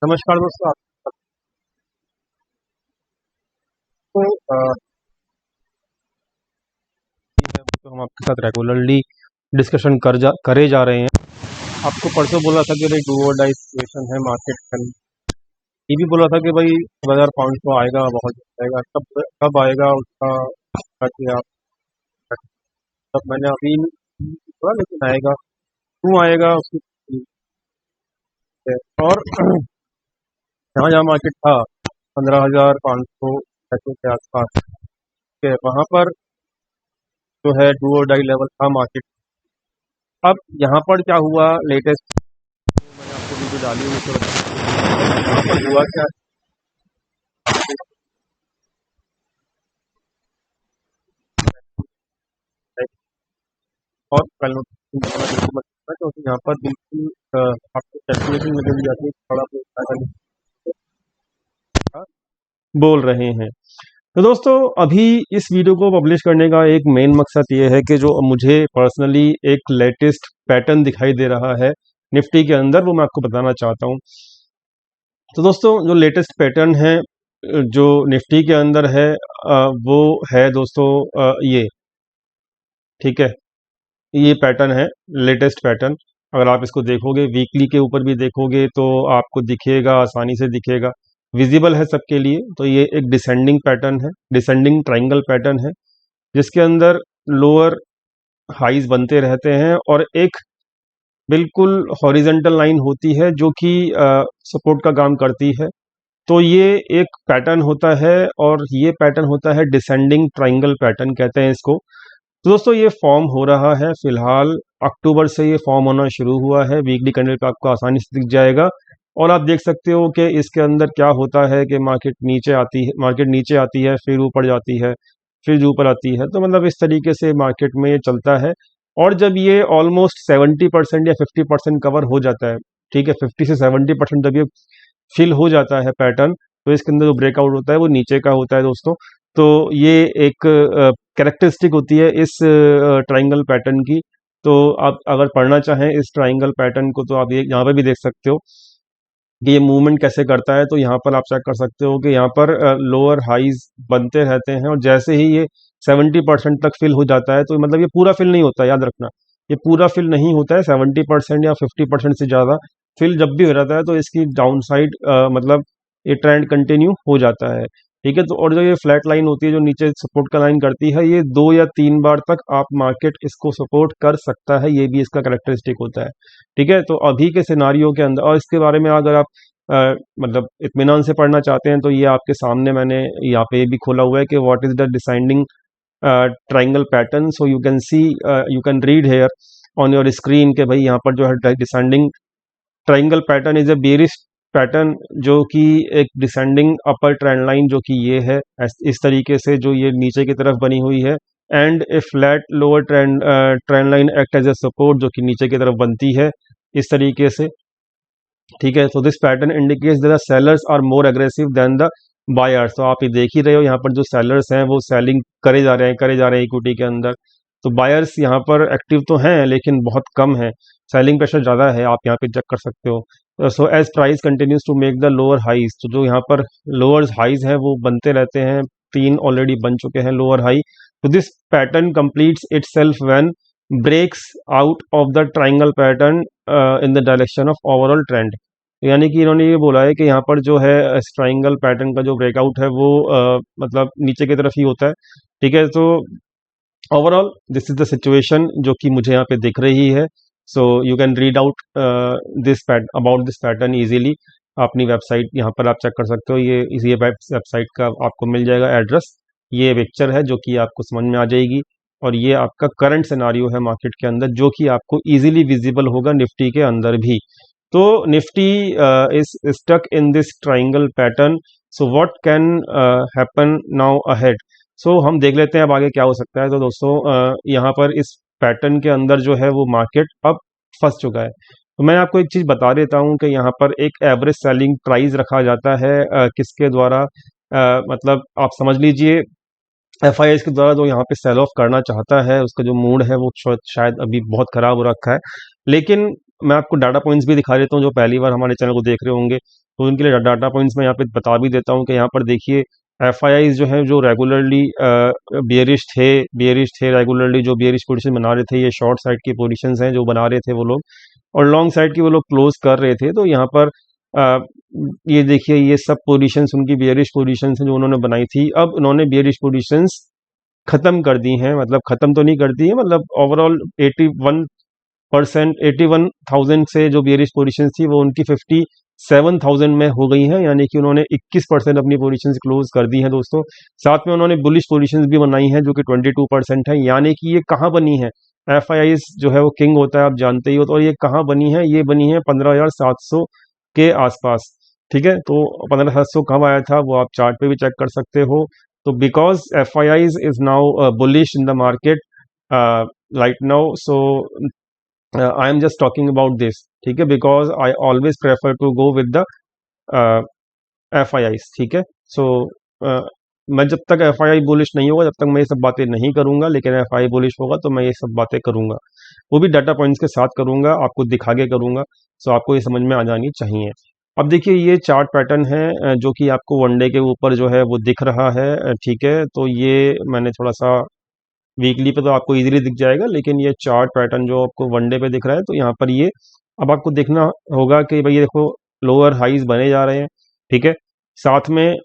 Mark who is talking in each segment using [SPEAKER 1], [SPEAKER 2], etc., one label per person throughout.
[SPEAKER 1] नमस्कार दोस्तों। आपको तो हम आपके साथ रेगुलरली डिस्कशन करे जा रहे हैं। आपको परसों बोला था कि भाई डू और डाई सिचुएशन है मार्केट का। ये भी बोला था कि भाई 2500 आएगा, बहुत जल्द आएगा। कब कब आएगा उसका कि आप तब मैंने अभी नहीं बोला, लेकिन आएगा। क्यों आएगा उसकी है। और जहाँ जहाँ मार्केट था 15,500 पैसों के आसपास के, वहाँ पर जो है डू और डाई लेवल था मार्केट। अब यहाँ पर क्या हुआ लेटेस्ट, मैंने आपको वीडियो डाली हुई तो यहाँ पर हुआ क्या है। और कल नोटिफिकेशन बताना बिल्कुल मत करना, क्योंकि यहाँ पर बिल्कुल आपको कैलकुलेशन में मिल जाती है कि थोड़ा बहुत पैसा बोल रहे हैं। तो दोस्तों, अभी इस वीडियो को पब्लिश करने का एक मेन मकसद ये है कि जो मुझे पर्सनली एक लेटेस्ट पैटर्न दिखाई दे रहा है निफ्टी के अंदर, वो मैं आपको बताना चाहता हूँ। तो दोस्तों, जो लेटेस्ट पैटर्न है जो निफ्टी के अंदर है, वो है दोस्तों ये, ठीक है। ये पैटर्न है, लेटेस्ट पैटर्न। अगर आप इसको देखोगे, वीकली के ऊपर भी देखोगे तो आपको दिखेगा, आसानी से दिखेगा, विजिबल है सबके लिए। तो ये एक डिसेंडिंग पैटर्न है, डिसेंडिंग ट्रायंगल पैटर्न है, जिसके अंदर लोअर हाईज बनते रहते हैं और एक बिल्कुल हॉरिजेंटल लाइन होती है जो कि सपोर्ट का काम करती है। तो ये एक पैटर्न होता है और ये पैटर्न होता है डिसेंडिंग ट्रायंगल पैटर्न कहते हैं इसको। तो दोस्तों, ये फॉर्म हो रहा है फिलहाल, अक्टूबर से ये फॉर्म होना शुरू हुआ है। वीकली कैंडल पे आपको आसानी से दिख जाएगा और आप देख सकते हो कि इसके अंदर क्या होता है कि मार्केट नीचे आती है, फिर ऊपर जाती है, फिर ऊपर आती है। तो मतलब इस तरीके से मार्केट में ये चलता है। और जब ये ऑलमोस्ट 70% या 50% कवर हो जाता है, ठीक है, 50 से 70% जब ये फिल हो जाता है पैटर्न, तो इसके अंदर जो ब्रेकआउट होता है वो नीचे का होता है दोस्तों। तो ये एक कैरेक्टरिस्टिक होती है इस ट्रायंगल पैटर्न की। तो आप अगर पढ़ना चाहें इस ट्रायंगल पैटर्न को, तो आप ये यहाँ पर भी देख सकते हो कि ये मूवमेंट कैसे करता है। तो यहाँ पर आप चेक कर सकते हो कि यहाँ पर लोअर हाईज बनते रहते हैं और जैसे ही ये 70% तक फिल हो जाता है, तो मतलब ये पूरा फिल नहीं होता, याद रखना। ये पूरा फिल नहीं होता है, 70% या 50% से ज़्यादा फिल जब भी हो जाता है तो इसकी डाउन साइड मतलब ये ट्रेंड कंटिन्यू हो जाता है, ठीक है। तो और जो ये फ्लैट लाइन होती है जो नीचे सपोर्ट का लाइन करती है, ये 2 या 3 बार तक आप मार्केट इसको सपोर्ट कर सकता है, ये भी इसका करेक्टरिस्टिक होता है, ठीक है। तो अभी के सिनारियो के अंदर, और इसके बारे में अगर आप मतलब इत्मीनान से पढ़ना चाहते हैं, तो ये आपके सामने मैंने यहाँ पे भी खोला हुआ है कि what is the descending triangle pattern. So you can see, you can read here on your screen के भाई यहाँ पर जो है descending triangle pattern is a bearish pattern, जो कि एक डिसेंडिंग अपर ट्रेंड लाइन जो कि ये है इस तरीके से जो ये नीचे की तरफ बनी हुई है, and a flat lower trend line act as a support जो कि नीचे की तरफ बनती है इस तरीके से, ठीक है। So this pattern indicates that the sellers are more aggressive than the buyers. तो आप ये देख ही रहे हो, यहाँ पर जो सेलर्स हैं वो सेलिंग करे जा रहे हैं इक्विटी के अंदर। तो बायर्स यहाँ पर एक्टिव तो हैं लेकिन बहुत कम है, सेलिंग प्रेशर ज़्यादा है, आप यहाँ पे चेक कर सकते हो। So as price continues to make the lower highs, तो जो यहाँ पर लोअर हाइज हैं वो बनते रहते हैं, 3 ऑलरेडी बन चुके हैं लोअर हाई। तो this pattern completes itself when breaks out of the triangle pattern in the direction of overall trend. यानी कि इन्होंने ये बोला है कि यहाँ पर जो है ट्राइंगल पैटर्न का जो ब्रेकआउट है वो मतलब नीचे की तरफ ही होता है, ठीक है। तो overall this is the situation जो कि मुझे यहाँ पे दिख रही है। So you can read out this about this pattern easily. अपनी वेबसाइट यहाँ पर आप चेक कर सकते हो, ये वेबसाइट का आपको मिल जाएगा एड्रेस। ये पिक्चर है जो कि आपको समझ में आ जाएगी, और ये आपका करंट सिनारियो है मार्केट के अंदर जो कि आपको इजीली विजिबल होगा निफ्टी के अंदर भी। तो Nifty is stuck in this triangle pattern. So what can happen now ahead. So हम देख लेते हैं अब आगे क्या हो सकता है। तो दोस्तों, यहाँ पर इस पैटर्न के अंदर जो है वो मार्केट अब फंस चुका है। तो मैं आपको एक चीज़ बता देता हूँ कि यहाँ पर एक एवरेज सेलिंग प्राइस रखा जाता है किसके द्वारा, मतलब आप समझ लीजिए एफ के द्वारा। जो यहाँ पे सेल ऑफ करना चाहता है उसका जो मूड है वो शायद अभी बहुत खराब हो रखा है, लेकिन मैं आपको डाटा पॉइंट्स भी दिखा देता हूँ, जो पहली बार हमारे चैनल को देख रहे होंगे तो उनके लिए डाटा पॉइंट्स मैं यहाँ पे बता भी देता हूँ कि यहाँ पर देखिए एफआईआईज जो है जो रेगुलरली बियरिश थे रेगुलरली, जो बियरिश पोजीशन बना रहे थे, ये शॉर्ट साइड की पोजीशंस हैं जो बना रहे थे वो लोग, और लॉन्ग साइड की वो लोग क्लोज कर रहे थे। तो यहाँ पर अ, ये देखिए ये सब पोजीशंस उनकी बियरिश पोजीशंस हैं जो उन्होंने बनाई थी। अब उन्होंने बियरिश पोजीशंस खत्म कर दी हैं, मतलब खत्म तो नहीं कर दी है, मतलब ओवरऑल 81%, 81,000 से जो बियरिश पोजीशंस थी वो उनकी 57,000 में हो गई हैं, यानी कि उन्होंने 21% अपनी पोजीशंस क्लोज कर दी हैं दोस्तों। साथ में उन्होंने बुलिश पोजीशंस भी बनाई हैं जो कि 22% है। यानी कि ये कहाँ बनी है, एफआईआई जो है वो किंग होता है, आप जानते ही हो। तो और ये कहाँ बनी है, ये बनी है 15,700 के आसपास। ठीक है, तो 15,700 कब आया था वो आप चार्ट पे भी चेक कर सकते हो। तो because FII is now bullish in the market right now, so I am just talking about this. ठीक है, because I always prefer to go with the FII. ठीक है, सो मैं जब तक एफआईआई बुलिश नहीं होगा जब तक मैं ये सब बातें नहीं करूंगा, लेकिन एफआईआई बुलिश होगा तो मैं ये सब बातें करूंगा, वो भी डाटा पॉइंट्स के साथ करूंगा, आपको दिखा के करूंगा। सो आपको ये समझ में आ जानी चाहिए। अब देखिए ये चार्ट पैटर्न है जो कि आपको वनडे के ऊपर जो है वो दिख रहा है। ठीक है, तो ये मैंने थोड़ा सा वीकली पे तो आपको इजीली दिख जाएगा, लेकिन ये चार्ट पैटर्न जो आपको वनडे पे दिख रहा है तो यहाँ पर ये अब आपको देखना होगा कि भाई ये देखो लोअर हाईज बने जा रहे हैं। ठीक है, साथ में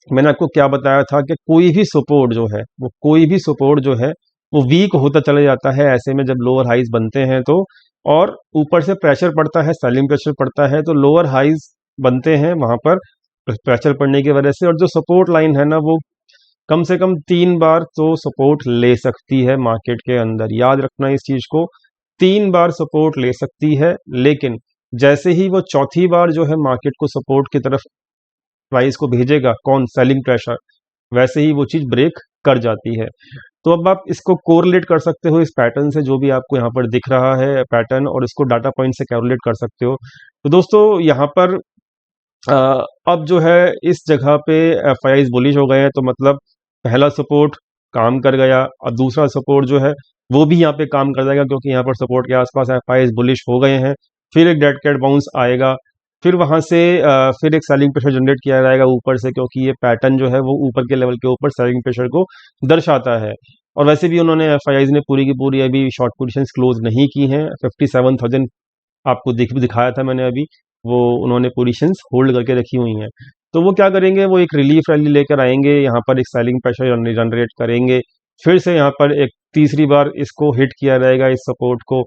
[SPEAKER 1] मैंने आपको क्या बताया था कि कोई भी सपोर्ट जो है वो कोई भी सपोर्ट जो है वो वीक होता चला जाता है ऐसे में, जब लोअर हाईज बनते हैं तो, और ऊपर से प्रेशर पड़ता है, सेलिंग प्रेशर पड़ता है, तो लोअर हाईज बनते हैं वहां पर प्रेशर पड़ने की वजह से। और जो सपोर्ट लाइन है ना वो कम से कम 3 बार तो सपोर्ट ले सकती है मार्केट के अंदर, याद रखना इस चीज को, 3 बार सपोर्ट ले सकती है। लेकिन जैसे ही वो चौथी बार जो है मार्केट को सपोर्ट की तरफ प्राइस को भेजेगा, कौन, सेलिंग प्रेशर, वैसे ही वो चीज ब्रेक कर जाती है। तो अब आप इसको कोरिलेट कर सकते हो इस पैटर्न से, जो भी आपको यहाँ पर दिख रहा है पैटर्न, और इसको डाटा पॉइंट से कैलकुलेट कर सकते हो। तो दोस्तों यहाँ पर अ, अब जो है इस जगह पे एफआईआई बुलिश हो गए हैं, तो मतलब पहला सपोर्ट काम कर गया। अब दूसरा सपोर्ट जो है वो भी यहाँ पे काम कर जाएगा, क्योंकि यहाँ पर सपोर्ट के आसपास एफआईआई बुलिश हो गए हैं। फिर एक डेड कैट बाउंस आएगा, फिर वहां से फिर एक सेलिंग प्रेशर जनरेट किया जाएगा ऊपर से, क्योंकि ये पैटर्न जो है वो ऊपर के लेवल के ऊपर सेलिंग प्रेशर को दर्शाता है। और वैसे भी उन्होंने एफआईआई ने पूरी की पूरी अभी शॉर्ट पोजीशंस क्लोज नहीं की हैं। 57,000 आपको दिखाया था मैंने अभी, वो उन्होंने पोजीशंस होल्ड करके रखी हुई हैं। तो वो क्या करेंगे, वो एक रिलीफ रैली लेकर आएंगे, यहाँ पर एक सेलिंग प्रेशर जनरेट करेंगे, फिर से यहाँ पर एक तीसरी बार इसको हिट किया जाएगा इस सपोर्ट को।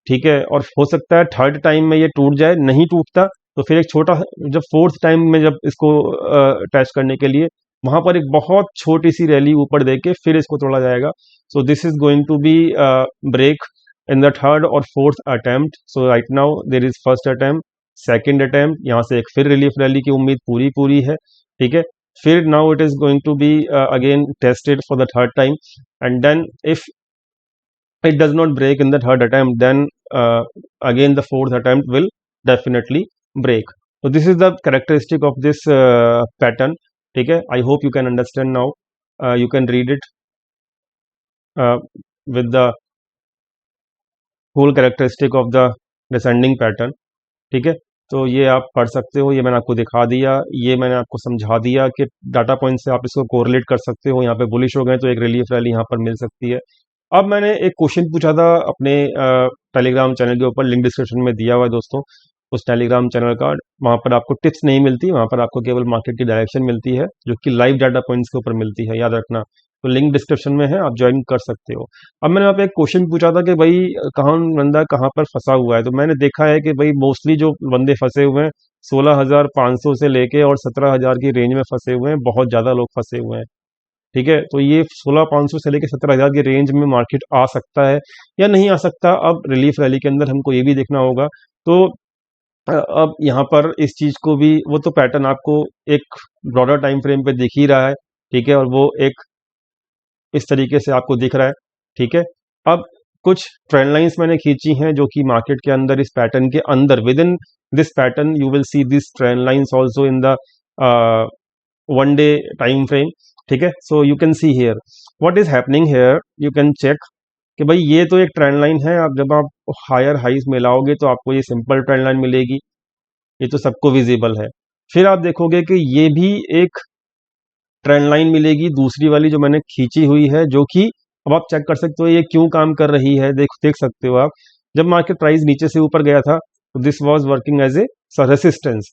[SPEAKER 1] ठीक है, और हो सकता है थर्ड टाइम में ये टूट जाए, नहीं टूटता तो फिर एक छोटा, जब फोर्थ टाइम में जब इसको टच करने के लिए वहां पर एक बहुत छोटी सी रैली ऊपर देके फिर इसको तोड़ा जाएगा। So this is going to be break in the third और fourth attempt. So right now there is first attempt, second attempt, यहाँ से एक फिर रिलीफ रैली की उम्मीद पूरी पूरी है। ठीक है, फिर now it is going to be again tested for the third time, and then if it does not break in the third attempt, then again the fourth attempt will definitely break. So this is the characteristic of this pattern. ठीक है, I hope you can understand now. You can read it with the whole characteristic of the descending pattern. ठीक है, तो ये आप पढ़ सकते हो, ये मैंने आपको दिखा दिया, ये मैंने आपको समझा दिया कि डाटा पॉइंट से आप इसको कोरिलेट कर सकते हो। यहाँ पे बुलिश हो गए तो एक रिलीफ रैली यहाँ पर मिल सकती है। अब मैंने एक क्वेश्चन पूछा था अपने टेलीग्राम चैनल के ऊपर, लिंक डिस्क्रिप्शन में दिया हुआ है दोस्तों उस टेलीग्राम चैनल का। वहाँ पर आपको टिप्स नहीं मिलती, वहाँ पर आपको केवल मार्केट की डायरेक्शन मिलती है, जो कि लाइव डाटा पॉइंट्स के ऊपर मिलती है, याद रखना। तो लिंक डिस्क्रिप्शन में है, आप ज्वाइन कर सकते हो। अब मैंने वहाँ पे एक क्वेश्चन पूछा था कि भाई कौन बंदा कहाँ पर फंसा हुआ है, तो मैंने देखा है कि भाई मोस्टली जो बंदे फंसे हुए हैं 16,500 से लेके और 17,000 की रेंज में फंसे हुए हैं, बहुत ज़्यादा लोग फंसे हुए हैं। ठीक है, तो ये 16,500 से लेकर 17,000 की रेंज में मार्केट आ सकता है या नहीं आ सकता, अब रिलीफ रैली के अंदर हमको ये भी देखना होगा। तो अब यहाँ पर इस चीज को भी, वो तो पैटर्न आपको एक ब्रॉडर टाइम फ्रेम पे दिख ही रहा है। ठीक है, और वो एक इस तरीके से आपको दिख रहा है। ठीक है, अब कुछ ट्रेंड लाइंस मैंने खींची हैं जो कि मार्केट के अंदर इस पैटर्न के अंदर, within this pattern you will see this trend lines also in the one day time frame. ठीक है, so you can see here what is happening here, you can check कि भाई ये तो एक ट्रेंड लाइन है, आप जब आप हायर हाइज में लाओगे तो आपको ये सिंपल ट्रेंड लाइन मिलेगी, ये तो सबको विजिबल है। फिर आप देखोगे कि ये भी एक ट्रेंड लाइन मिलेगी दूसरी वाली जो मैंने खींची हुई है, जो कि अब आप चेक कर सकते हो ये क्यों काम कर रही है। देख देख सकते हो आप, जब मार्केट प्राइस नीचे से ऊपर गया था तो this was working as a resistance,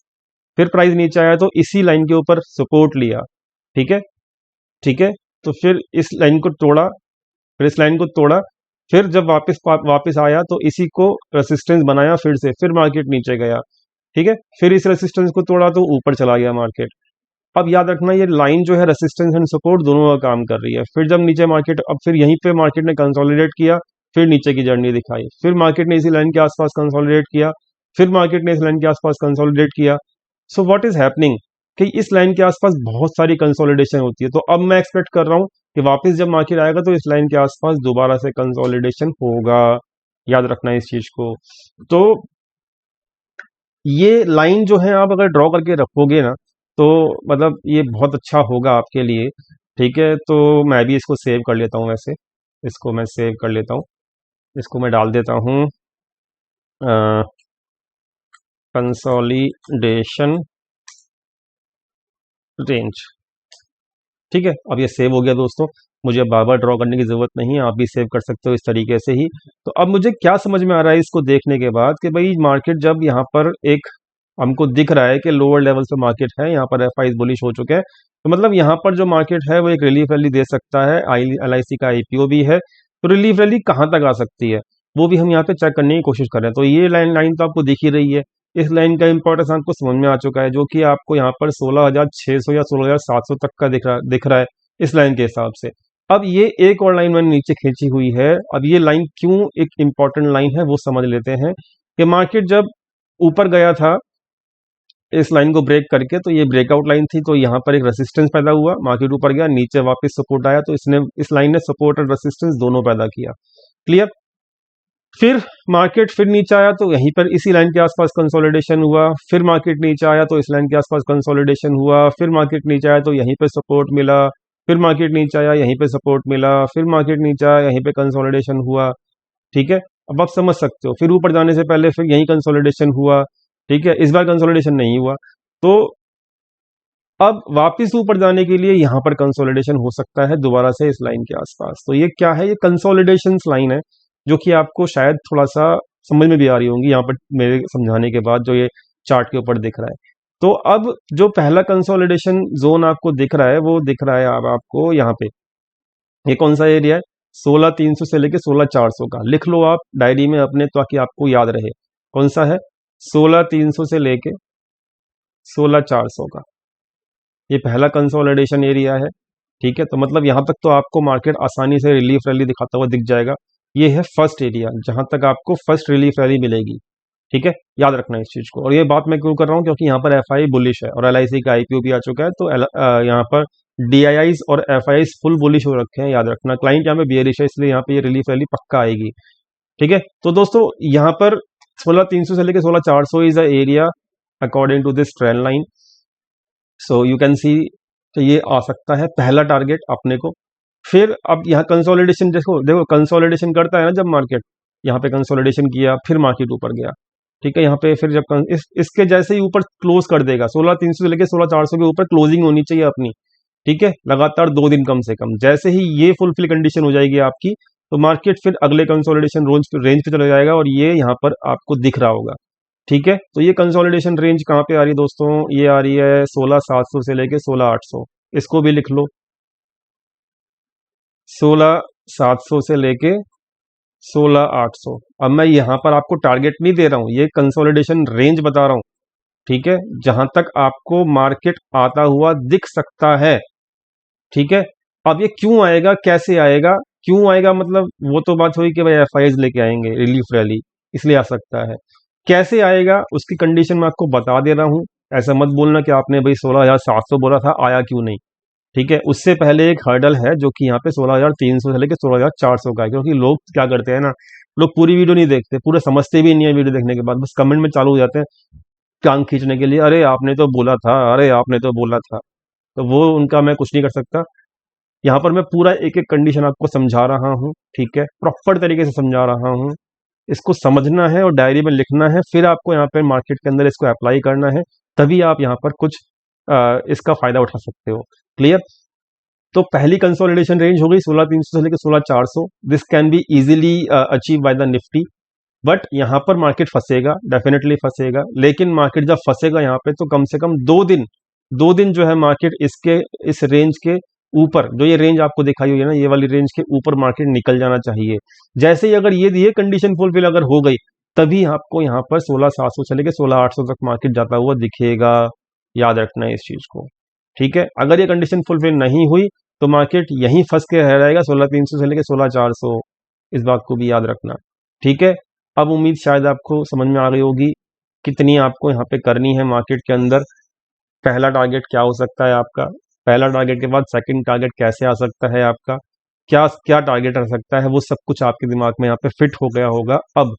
[SPEAKER 1] फिर प्राइस नीचे आया तो इसी लाइन के ऊपर सपोर्ट लिया। ठीक है, ठीक है, तो फिर इस लाइन को तोड़ा, फिर इस लाइन को तोड़ा, फिर जब वापस आया तो इसी को रेसिस्टेंस बनाया फिर से, फिर मार्केट नीचे गया। ठीक है, फिर इस रेसिस्टेंस को तोड़ा तो ऊपर चला गया मार्केट। अब याद रखना ये लाइन जो है रेसिस्टेंस एंड सपोर्ट दोनों का काम कर रही है। फिर जब नीचे मार्केट, अब फिर यहीं पे मार्केट ने कंसोलिडेट किया, फिर नीचे की जर्नी दिखाई, फिर मार्केट ने इसी लाइन के आसपास कंसोलिडेट किया, फिर मार्केट ने इस लाइन के आसपास कंसोलिडेट किया। सो व्हाट इज हैपनिंग कि इस लाइन के आसपास बहुत सारी कंसोलिडेशन होती है, तो अब मैं एक्सपेक्ट कर रहा हूं कि वापस जब मार्केट आएगा तो इस लाइन के आसपास दोबारा से कंसोलिडेशन होगा। याद रखना इस चीज को। तो ये लाइन जो है आप अगर ड्रॉ करके रखोगे ना, तो मतलब ये बहुत अच्छा होगा आपके लिए। ठीक है, तो मैं भी इसको सेव कर लेता हूँ, वैसे इसको मैं सेव कर लेता हूँ, इसको मैं डाल देता हूँ कंसोलिडेशन रेंज। ठीक है, अब ये सेव हो गया दोस्तों, मुझे बार बार ड्रॉ करने की जरूरत नहीं है, आप भी सेव कर सकते हो इस तरीके से ही। तो अब मुझे क्या समझ में आ रहा है इसको देखने के बाद कि भाई मार्केट जब यहाँ पर एक हमको दिख रहा है कि लोअर लेवल पे मार्केट है, यहाँ पर एफ आई बुलिश हो चुके हैं, तो मतलब यहाँ पर जो मार्केट है वो एक रिलीफ रैली दे सकता है। LIC का IPO भी है, तो रिलीफ रैली कहाँ तक आ सकती है वो भी हम यहाँ पे चेक करने की कोशिश कर रहे हैं। तो ये लाइन लाइन तो आपको दिख ही रही है, इस लाइन का इंपॉर्टेंस आपको समझ में आ चुका है, जो कि आपको यहाँ पर 16,600 या 16,700 तक का दिख रहा है इस लाइन के हिसाब से। अब ये एक और लाइन मैंने नीचे खींची हुई है, अब ये लाइन क्यों एक इंपॉर्टेंट लाइन है वो समझ लेते हैं कि मार्केट जब ऊपर गया था इस लाइन को ब्रेक करके, तो ये ब्रेकआउट लाइन थी, तो यहाँ पर एक रेसिस्टेंस पैदा हुआ, मार्केट ऊपर गया, नीचे वापस सपोर्ट आया, तो इसने इस लाइन ने सपोर्ट और रेसिस्टेंस दोनों पैदा किया। क्लियर। फिर मार्केट फिर नीचे आया तो यहीं पर इसी लाइन के आसपास कंसोलिडेशन हुआ, फिर मार्केट नीचे आया तो इस लाइन के आसपास कंसोलिडेशन हुआ, फिर मार्केट नीचे आया तो यहीं पे सपोर्ट मिला, फिर मार्केट नीचे आया यहीं पे सपोर्ट मिला, फिर मार्केट नीचे आया यहीं पे कंसोलिडेशन हुआ। ठीक है, अब आप समझ सकते हो, फिर ऊपर जाने से पहले फिर यहीं कंसोलिडेशन हुआ। ठीक है, इस बार कंसोलिडेशन नहीं हुआ, तो अब वापस ऊपर जाने के लिए यहां पर कंसोलिडेशन हो सकता है दोबारा से इस लाइन के आसपास। तो ये क्या है, ये कंसोलिडेशन लाइन है, जो कि आपको शायद थोड़ा सा समझ में भी आ रही होंगी यहाँ पर मेरे समझाने के बाद, जो ये चार्ट के ऊपर दिख रहा है। तो अब जो पहला कंसोलिडेशन जोन आपको दिख रहा है वो दिख रहा है अब आपको यहाँ पे, ये कौन सा एरिया है, 16,300 से लेके 16,400 का। लिख लो आप डायरी में अपने ताकि आपको याद रहे कौन सा है, 16,300 से लेके 16,400 का, ये पहला कंसोलिडेशन एरिया है। ठीक है, तो मतलब यहां तक तो आपको मार्केट आसानी से रिलीफ रैली दिखाता हुआ दिख जाएगा। ये है फर्स्ट एरिया जहां तक आपको फर्स्ट रिलीफ रैली मिलेगी। ठीक है, याद रखना इस चीज को। और ये बात मैं क्यों कर रहा हूँ, क्योंकि यहाँ पर FI बुलिश है और LIC का IPO भी आ चुका है, तो यहाँ पर DIIs और FIs फुल बुलिश हो रखे हैं। याद रखना क्लाइंट यहाँ पे बियरिश है, इसलिए यहाँ पे ये रिलीफ रैली पक्का आएगी। ठीक है, तो दोस्तों यहाँ पर 16,300 से लेकर 16,400 is a area according to this trend line. So you can see, तो ये आ सकता है पहला टारगेट अपने को। फिर अब यहाँ कंसोलिडेशन, देखो देखो कंसोलिडेशन करता है ना जब मार्केट, यहाँ पे कंसोलिडेशन किया फिर मार्केट ऊपर गया। ठीक है, यहाँ पे फिर जब इसके जैसे ही ऊपर क्लोज कर देगा, 16,300 से लेकर 16,400 के ऊपर क्लोजिंग होनी चाहिए अपनी। ठीक है, लगातार 2 दिन कम से कम, जैसे ही ये फुलफिल कंडीशन हो जाएगी आपकी, तो मार्केट फिर अगले कंसोलिडेशन रेंज पे चला जाएगा, और ये यहाँ पर आपको दिख रहा होगा। ठीक है, तो ये कंसोलिडेशन रेंज कहाँ पे आ रही है दोस्तों, ये आ रही है 16,700 से लेके 16,800, इसको भी लिख लो, 16,700 से लेके 16,800। अब मैं यहां पर आपको टारगेट नहीं दे रहा हूं, ये कंसोलिडेशन रेंज बता रहा हूं। ठीक है, जहां तक आपको मार्केट आता हुआ दिख सकता है। ठीक है, अब ये क्यों आएगा, कैसे आएगा, क्यों आएगा, मतलब वो तो बात हुई कि भाई FIs लेके आएंगे रिलीफ रैली, इसलिए आ सकता है। कैसे आएगा उसकी कंडीशन मैं आपको बता दे रहा हूं। ऐसा मत बोलना कि आपने भाई 16,700 बोला था, आया क्यों नहीं। ठीक है, उससे पहले एक हर्डल है जो कि यहाँ पे 16,300 से लेकर 16,400 का है, क्योंकि लोग क्या करते हैं ना, लोग पूरी वीडियो नहीं देखते, पूरा समझते भी नहीं है, वीडियो देखने के बाद बस कमेंट में चालू हो जाते हैं टांग खींचने के लिए, अरे आपने तो बोला था, अरे आपने तो बोला था। तो वो उनका मैं कुछ नहीं कर सकता। यहाँ पर मैं पूरा एक एक कंडीशन आपको समझा रहा हूँ, ठीक है, प्रॉपर तरीके से समझा रहा हूँ। इसको समझना है और डायरी में लिखना है, फिर आपको यहाँ पे मार्केट के अंदर इसको अप्लाई करना है, तभी आप यहाँ पर कुछ इसका फायदा उठा सकते हो। क्लियर? तो पहली कंसोलिडेशन रेंज हो गई 16,300 से लेकर 16,400। This can be easily achieve by the Nifty, but यहाँ पर मार्केट फंसेगा, डेफिनेटली फंसेगा। लेकिन मार्केट जब फंसेगा यहाँ पे तो कम से कम 2 दिन जो है मार्केट इसके इस रेंज के ऊपर, जो ये रेंज आपको दिखाई हुई है ना, ये वाली रेंज के ऊपर मार्केट निकल जाना चाहिए। जैसे ही अगर ये कंडीशन फुलफिल अगर हो गई, तभी आपको यहाँ पर 16,700 से लेकर 16,800 तक मार्केट जाता हुआ दिखेगा। याद रखना है इस चीज को, ठीक है। अगर ये कंडीशन फुलफिल नहीं हुई तो मार्केट यहीं फंस के रह जाएगा 16,300 से लेकर 16,400। इस बात को भी याद रखना, ठीक है। अब उम्मीद शायद आपको समझ में आ गई होगी कितनी आपको यहाँ पे करनी है मार्केट के अंदर। पहला टारगेट क्या हो सकता है आपका, पहला टारगेट के बाद सेकंड टारगेट कैसे आ सकता है आपका, क्या क्या टारगेट आ सकता है, वो सब कुछ आपके दिमाग में यहाँ पे फिट हो गया होगा अब,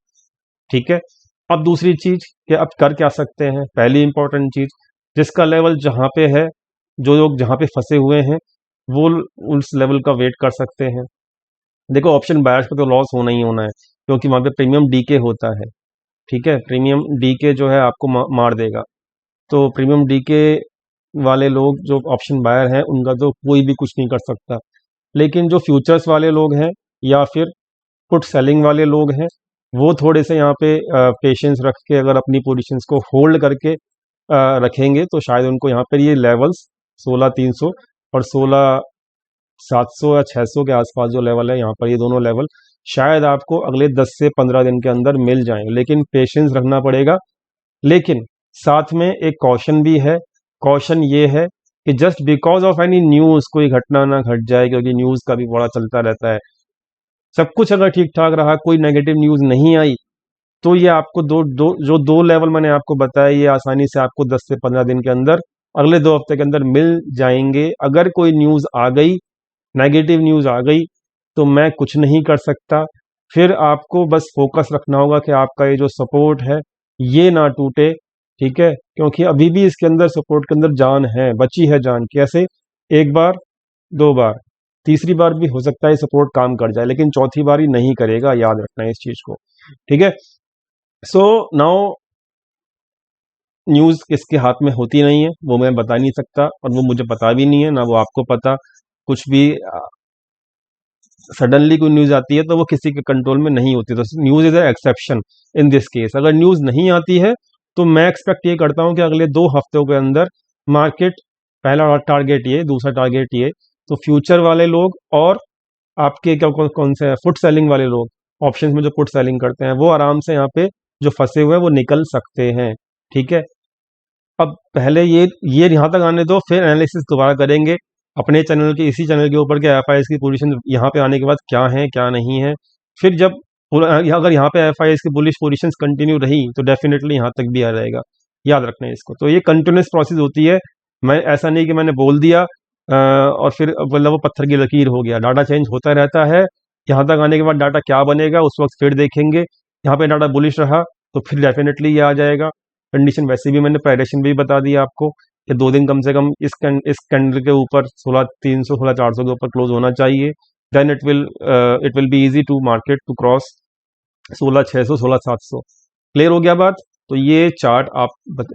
[SPEAKER 1] ठीक है। अब दूसरी चीज कि अब कर क्या सकते हैं। पहली इंपॉर्टेंट चीज, जिसका लेवल जहाँ पे है, जो लोग जहाँ पे फंसे हुए हैं वो उस लेवल का वेट कर सकते हैं। देखो ऑप्शन बायर्स पे तो लॉस होना ही होना है, क्योंकि वहां पे प्रीमियम डीके होता है, ठीक है। प्रीमियम डीके जो है आपको मार देगा। तो प्रीमियम डीके वाले लोग जो ऑप्शन बायर हैं उनका तो कोई भी कुछ नहीं कर सकता। लेकिन जो फ्यूचर्स वाले लोग हैं या फिर पुट सेलिंग वाले लोग हैं, वो थोड़े से यहाँ पे पेशेंस रख के अगर अपनी पोजीशंस को होल्ड करके रखेंगे तो शायद उनको यहाँ पर ये लेवल्स 16,300 और 16,700 या 600 के आसपास जो लेवल है यहाँ पर, ये दोनों लेवल शायद आपको अगले 10 से 15 दिन के अंदर मिल जाएं। लेकिन पेशेंस रखना पड़ेगा। लेकिन साथ में एक कॉशन भी है। कॉशन ये है कि just because of any news कोई घटना ना घट जाए, क्योंकि न्यूज का भी बड़ा चलता रहता है। सब कुछ अगर ठीक ठाक रहा, कोई नेगेटिव न्यूज नहीं आई, तो ये आपको दो लेवल मैंने आपको बताया, ये आसानी से आपको 10 से 15 दिन के अंदर, अगले 2 हफ्ते के अंदर मिल जाएंगे। अगर कोई न्यूज आ गई, नेगेटिव न्यूज आ गई, तो मैं कुछ नहीं कर सकता। फिर आपको बस फोकस रखना होगा कि आपका ये जो सपोर्ट है ये ना टूटे, ठीक है। क्योंकि अभी भी इसके अंदर सपोर्ट के अंदर जान है, बची है जान। कैसे? एक बार, 2 बार, तीसरी बार भी हो सकता है सपोर्ट काम कर जाए, लेकिन चौथी बारी नहीं करेगा। याद रखना है इस चीज को, ठीक है। सो नाउ न्यूज किसके हाथ में होती नहीं है वो मैं बता नहीं सकता, और वो मुझे पता भी नहीं है, ना वो आपको पता। कुछ भी सडनली कोई न्यूज आती है तो वो किसी के कंट्रोल में नहीं होती। तो news is a exception in this case. अगर न्यूज नहीं आती है तो मैं एक्सपेक्ट ये करता हूं कि अगले 2 हफ्तों के अंदर मार्केट, पहला टारगेट ये, दूसरा टारगेट ये, तो फ्यूचर वाले लोग और आपके क्या कौन से फुट सेलिंग वाले लोग, ऑप्शंस में जो फुट सेलिंग करते हैं, वो आराम से यहाँ पे जो फंसे हुए हैं वो निकल सकते हैं, ठीक है। अब पहले ये यहाँ तक आने दो, फिर एनालिसिस दोबारा करेंगे अपने चैनल के, इसी चैनल के ऊपर के एफआईएस की पोजीशन यहाँ पे आने के बाद क्या है क्या नहीं है। फिर जब अगर यहाँ पे एफआईएस की बुलिश पोजीशंस कंटिन्यू रही तो डेफिनेटली यहाँ तक भी आ जाएगा। याद रखना है इसको। तो ये कंटिन्यूस प्रोसेस होती है। मैं ऐसा नहीं कि मैंने बोल दिया और फिर मतलब वो पत्थर की लकीर हो गया। डाटा चेंज होता रहता है। यहाँ तक आने के बाद डाटा क्या बनेगा उस वक्त फिर देखेंगे। यहाँ पे डाटा बुलिश रहा तो फिर डेफिनेटली ये आ जाएगा कंडीशन। वैसे भी मैंने प्राइडेशन भी बता दिया आपको कि 2 दिन कम से कम इस कैंडल के ऊपर 16,300 16,400 के ऊपर क्लोज होना चाहिए। Then it will be easy to market to cross 16,600 16,700। Clear हो गया बात? तो ये चार्ट आप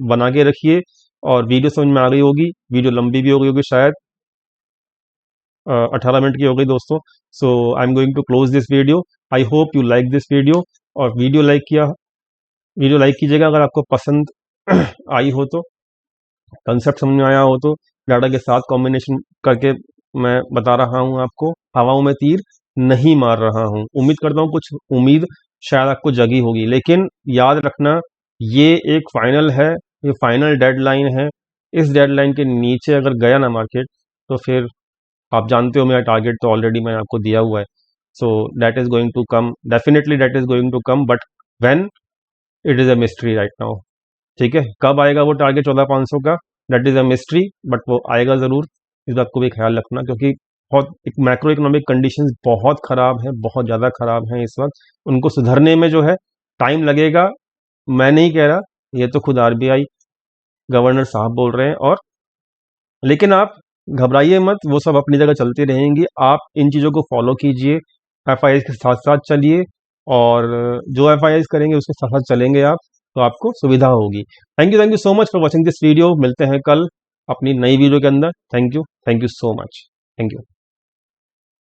[SPEAKER 1] बना के रखिए। और वीडियो समझ में आ गई होगी, वीडियो लंबी भी हो गई होगी शायद, 18 मिनट की हो गई दोस्तों। So I am going to close this video. I hope you like this video. और वीडियो लाइक कीजिएगा अगर आपको पसंद आई हो तो, कंसेप्ट समझ में आया हो तो। डाटा के साथ कॉम्बिनेशन करके मैं बता रहा हूं आपको, हवाओं में तीर नहीं मार रहा हूं। उम्मीद करता हूं कुछ उम्मीद शायद आपको जगी होगी। लेकिन याद रखना ये एक फाइनल है, ये फाइनल डेडलाइन है। इस डेडलाइन के नीचे अगर गया ना मार्केट तो फिर आप जानते हो मेरा टारगेट तो ऑलरेडी मैंने आपको दिया हुआ है। So that is going to come, definitely that is going to come, but when, it is a mystery right now, ठीक है। कब आएगा वो टारगेट 14,500 का, that is a mystery, but वो आएगा जरूर। इस बात को भी ख्याल रखना, क्योंकि बहुत एक मैक्रो इकोनॉमिक कंडीशंस बहुत खराब है, बहुत ज़्यादा खराब हैं इस वक्त। उनको सुधरने में जो है टाइम लगेगा। मैं नहीं कह रहा, ये तो खुद आरबीआई गवर्नर साहब बोल रहे हैं। और लेकिन आप घबराइए मत, वो सब अपनी जगह चलती रहेंगी। आप इन चीज़ों को फॉलो कीजिए, एफआईआई के साथ साथ चलिए, और जो एफआईआई करेंगे उसके साथ साथ चलेंगे आप, तो आपको सुविधा होगी। Thank you so much for watching this video. मिलते हैं कल अपनी नई वीडियो के अंदर। Thank you so much. Thank you.